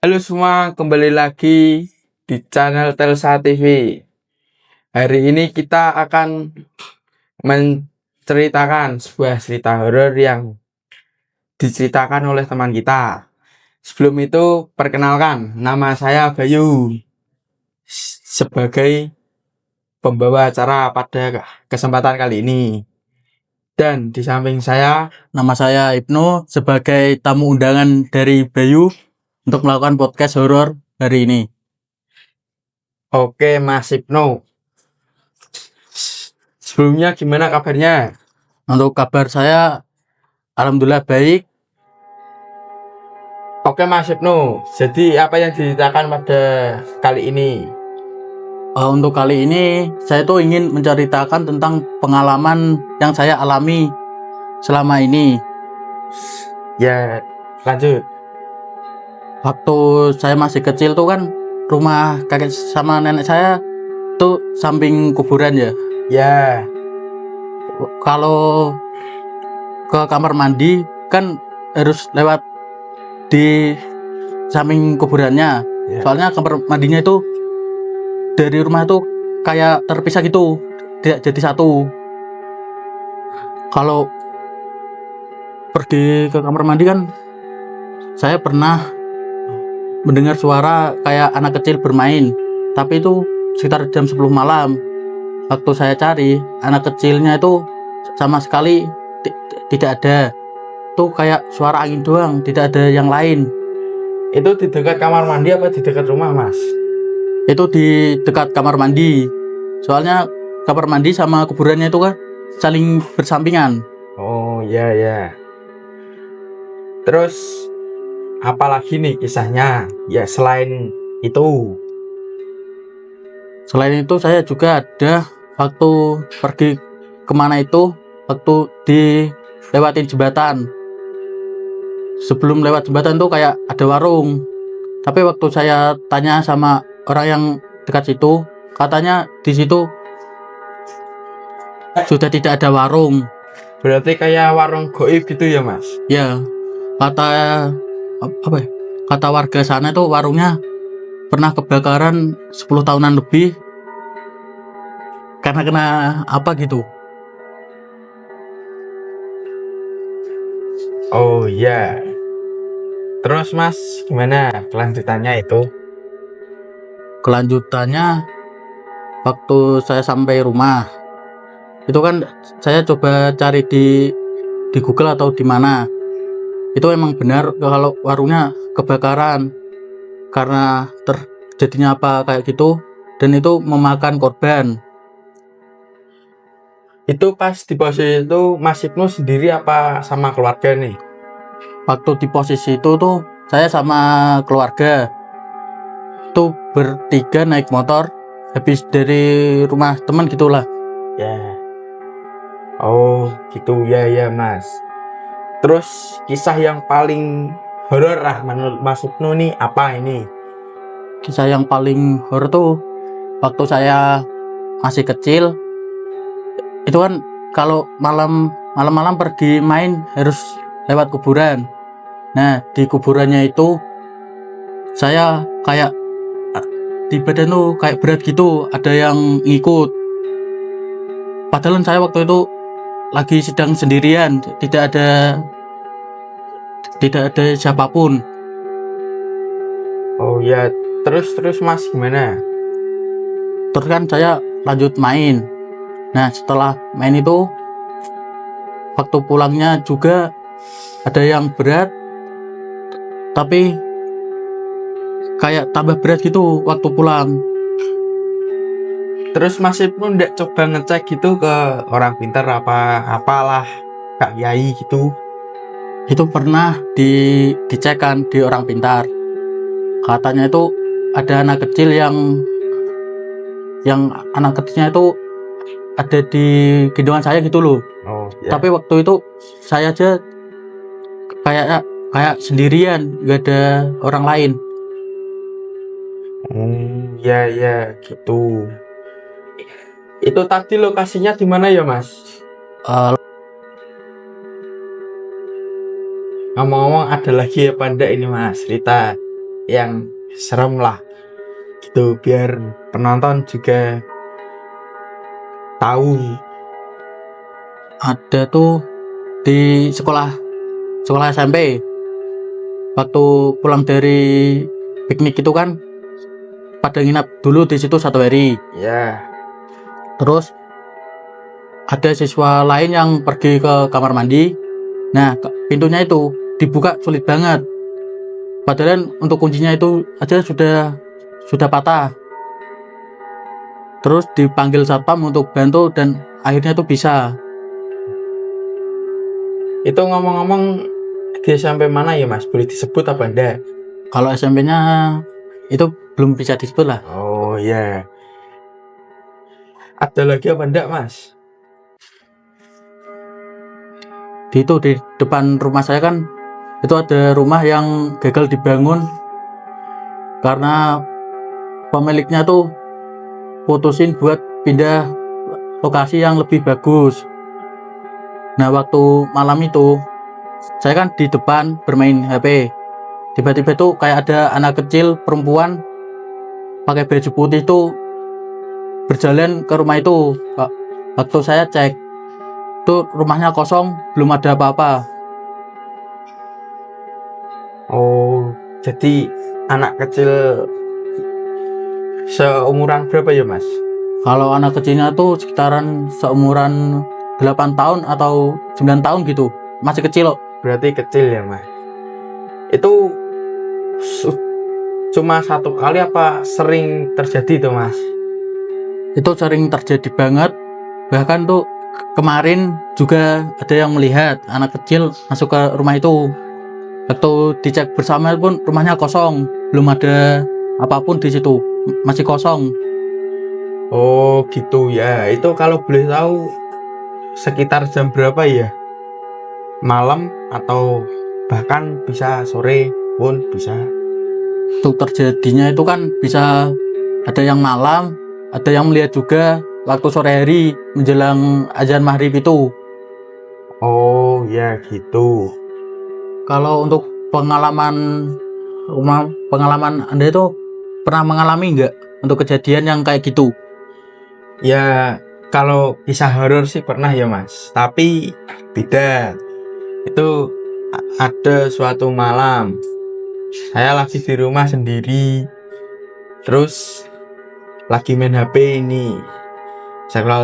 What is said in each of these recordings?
Halo semua, kembali lagi di channel Telsa TV. Hari ini kita akan menceritakan sebuah cerita horor yang diceritakan oleh teman kita. Sebelum itu, perkenalkan, nama saya Bayu sebagai pembawa acara pada kesempatan kali ini. Dan di samping saya, Nama saya Ibnu sebagai tamu undangan dari Bayu untuk melakukan podcast horor hari ini. oke Mas Ibnu. Sebelumnya gimana kabarnya? Untuk kabar saya, alhamdulillah baik. Oke Mas Ibnu, jadi apa yang diceritakan pada kali ini? Untuk kali ini, saya tuh ingin menceritakan tentang pengalaman yang saya alami selama ini. Ya, lanjut. Waktu saya masih kecil tuh kan, rumah kakek sama nenek saya tuh samping kuburan ya. Ya, Kalau ke kamar mandi kan harus lewat di samping kuburannya. ya. Soalnya kamar mandinya itu dari rumah itu kayak terpisah gitu, tidak jadi satu. Kalau pergi ke kamar mandi kan saya pernah mendengar suara kayak anak kecil bermain, tapi itu sekitar jam 10 malam. Waktu saya cari, anak kecilnya itu sama sekali tidak ada. Itu kayak suara angin doang, tidak ada yang lain. Itu di dekat kamar mandi apa di dekat rumah, Mas? Itu di dekat kamar mandi. Soalnya kamar mandi sama kuburannya itu kan saling bersampingan. Oh, ya, ya. Terus, apalagi nih kisahnya? Ya, selain itu. Selain itu saya juga ada waktu pergi kemana itu, waktu dilewatin jembatan. Sebelum lewat jembatan tuh kayak ada warung. Tapi waktu saya tanya sama orang yang dekat situ, katanya di situ sudah tidak ada warung. Berarti kayak warung goib gitu ya, Mas? Ya, kata apa ya? Kata warga sana tuh warungnya pernah kebakaran 10 tahunan lebih karena kena apa gitu. Oh, ya. Terus, Mas, gimana kelanjutannya itu? Kelanjutannya waktu saya sampai rumah itu kan saya coba cari di Google atau di mana. Itu emang benar kalau warungnya kebakaran karena terjadinya apa kayak gitu, dan itu memakan korban. Itu pas di posisi itu Mas Ibnu sendiri apa sama keluarga nih? Waktu di posisi itu tuh saya sama keluarga tuh bertiga naik motor habis dari rumah teman gitulah. Ya. Oh, gitu ya, ya, Mas. Terus kisah yang paling horor lah menurut Mas Ibnu nih apa ini? Kisah yang paling horor tuh waktu saya masih kecil. Itu kan kalau malam-malam pergi main harus lewat kuburan. Nah, di kuburannya itu saya kayak di badan tuh kayak berat gitu, ada yang ngikut. Padahal saya waktu itu lagi sedang sendirian, tidak ada siapapun. Oh ya, terus Mas gimana? Terus kan saya lanjut main. Nah, setelah main itu waktu pulangnya juga ada yang berat, tapi kayak tambah berat gitu waktu pulang. Terus Mas Ibnu ndak coba ngecek gitu ke orang pintar apalah Kak Yai gitu? Itu pernah dicek kan di orang pintar. Katanya itu ada anak kecil yang anak kecilnya itu ada di gendongan saya gitu loh. Oh ya. Tapi waktu itu saya aja kayak sendirian, gak ada orang lain. Ya, ya gitu. Itu tadi lokasinya di mana ya, Mas? Eh, Ngomong-ngomong ada lagi apa ndak ini, Mas? Cerita. yang serem lah gitu, biar penonton juga tahu. Ada tuh di sekolah SMP, waktu pulang dari piknik itu kan pada nginap dulu di situ 1 hari. Ya, Terus ada siswa lain yang pergi ke kamar mandi. Nah, pintunya itu dibuka sulit banget. Padahal untuk kuncinya itu aja sudah patah. Terus dipanggil satpam untuk bantu dan akhirnya tuh bisa. itu ngomong-ngomong dia sampai mana ya Mas? Boleh disebut apa enggak? Kalau SMP-nya itu belum bisa disebut lah. Oh ya. Ada lagi apa enggak Mas? Di depan rumah saya kan itu ada rumah yang gagal dibangun karena pemiliknya tuh putusin buat pindah lokasi yang lebih bagus. Nah, waktu malam itu saya kan di depan bermain HP. Tiba-tiba tuh kayak ada anak kecil perempuan pakai baju putih tuh berjalan ke rumah itu. Waktu saya cek tuh rumahnya kosong, belum ada apa-apa. Oh, jadi anak kecil seumuran berapa ya Mas? Kalau anak kecilnya tuh sekitaran seumuran 8 tahun atau 9 tahun gitu. Masih kecil loh. Berarti kecil ya Mas. Itu cuma satu kali apa sering terjadi tuh Mas? Itu sering terjadi banget. Bahkan tuh kemarin juga ada yang melihat anak kecil masuk ke rumah itu. Waktu dicek bersama pun rumahnya kosong, belum ada apapun di situ, masih kosong. Oh gitu ya. Itu kalau boleh tahu sekitar jam berapa ya? Malam atau bahkan bisa sore pun bisa. Untuk terjadinya itu kan bisa ada yang malam, ada yang melihat juga waktu sore hari menjelang azan maghrib itu. Oh ya gitu. Kalau untuk pengalaman Anda itu pernah mengalami nggak untuk kejadian yang kayak gitu? Ya kalau kisah horor sih pernah ya Mas. Tapi beda. Itu ada suatu malam saya lagi di rumah sendiri, terus lagi main HP ini, scroll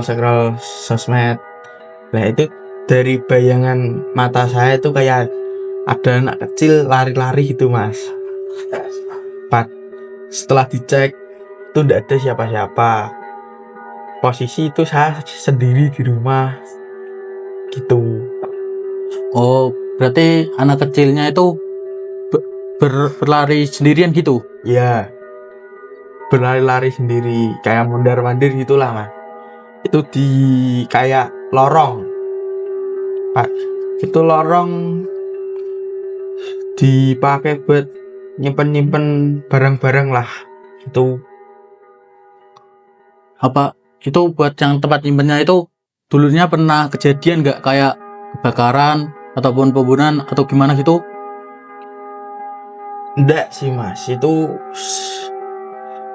sosmed. Nah itu dari bayangan mata saya itu kayak ada anak kecil lari-lari gitu Mas. Setelah dicek itu tidak ada siapa-siapa. Posisi itu saya sendiri di rumah gitu. Oh, berarti anak kecilnya itu berlari sendirian gitu? Ya, berlari-lari sendiri kayak mondar-mandir gitulah Mas. Itu di kayak lorong Pak. Itu lorong dipakai buat nyimpen barang-barang lah. Itu Apa itu buat yang tempat nyimpennya itu dulunya pernah kejadian nggak kayak kebakaran ataupun pembunuhan atau gimana gitu? enggak sih Mas. Itu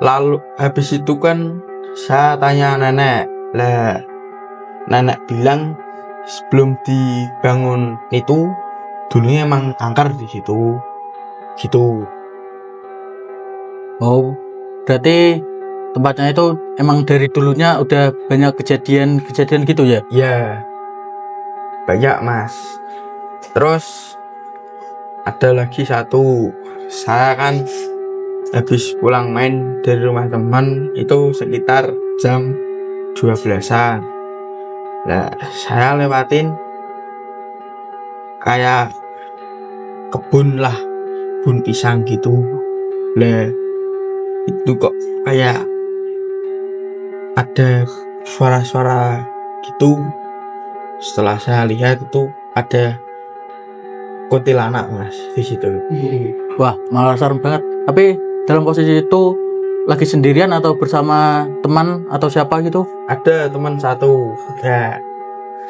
lalu habis itu kan saya tanya nenek. Lah nenek bilang sebelum dibangun itu dulunya emang angker di situ. Gitu. Oh, berarti tempatnya itu emang dari dulunya udah banyak kejadian gitu ya? Ya, banyak Mas. Terus ada lagi satu. Saya kan habis pulang main dari rumah teman itu sekitar jam 12-an. Nah, saya lewatin kayak kebun pisang gitu. Lah, itu kok kayak ada suara-suara gitu. Setelah saya lihat itu ada kuntilanak Mas di situ. Wah, malah serem banget. Tapi dalam posisi itu lagi sendirian atau bersama teman atau siapa gitu? Ada teman satu. Ya,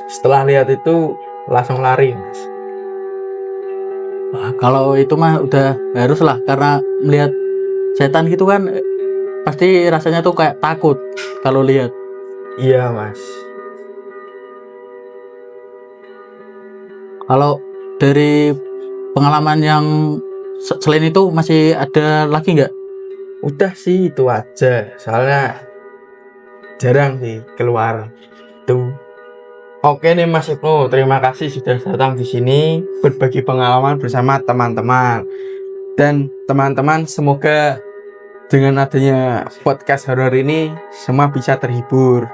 setelah lihat itu langsung lari Mas. Wah, Kalau itu mah udah harus lah, karena melihat setan gitu kan pasti rasanya tuh kayak takut kalau lihat. Iya mas. Kalau dari pengalaman yang selain itu masih ada lagi nggak? Udah sih itu aja, soalnya jarang sih keluar itu. Oke nih Mas Ibnu, terima kasih sudah datang di sini berbagi pengalaman bersama teman-teman. Dan teman-teman semoga dengan adanya podcast horor ini semua bisa terhibur.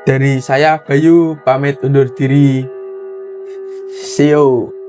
Dari saya Bayu pamit undur diri. See you.